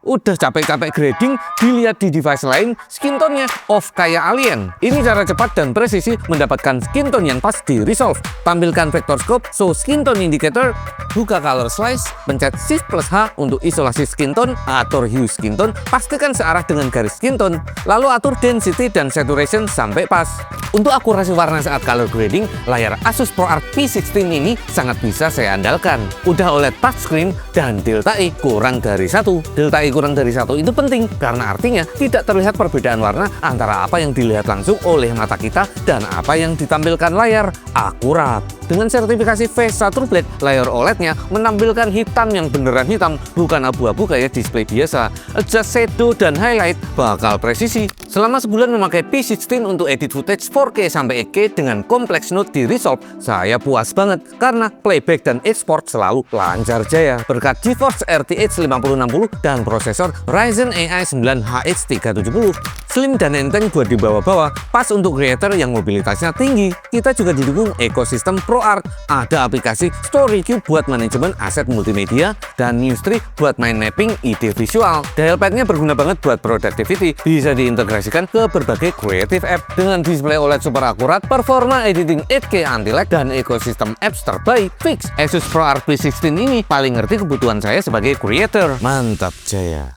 Udah capek-capek grading, dilihat di device lain, skin tone-nya off kayak alien. Ini cara cepat dan presisi mendapatkan skin tone yang pas di Resolve. Tampilkan vector scope, show skin tone indicator, buka color slice, pencet Shift plus H untuk isolasi skin tone, atur hue skin tone, pastikan searah dengan garis skin tone, lalu atur density dan saturation sampai pas. Untuk akurasi warna saat color grading, layar Asus ProArt P16 ini sangat bisa saya andalkan. Udah OLED touchscreen dan delta E kurang dari 1. Delta E kurang dari 1 itu penting karena artinya tidak terlihat perbedaan warna antara apa yang dilihat langsung oleh mata kita dan apa yang ditampilkan layar. Akurat. Dengan sertifikasi VESA TrueBlade, layar OLED-nya menampilkan hitam yang beneran hitam, bukan abu-abu kayak display biasa. Adjust shadow dan highlight bakal presisi. Selama sebulan memakai P16 untuk edit footage 4K sampai 8K dengan kompleks node di Resolve, saya puas banget karena playback dan export selalu lancar jaya. Berkat GeForce RTX 5060 dan prosesor Ryzen AI 9 HX370. Slim dan enteng buat dibawa-bawa, pas untuk creator yang mobilitasnya tinggi. Kita juga didukung ekosistem ProArt. Ada aplikasi StoryCube buat manajemen aset multimedia dan Newstree buat main mapping ide visual. Dialpadnya berguna banget buat productivity, bisa diintegrasikan ke berbagai creative app. Dengan display OLED super akurat, performa editing 8K anti-lag, dan ekosistem apps terbaik fix. Asus ProArt P16 ini paling ngerti kebutuhan saya sebagai creator. Mantap jaya.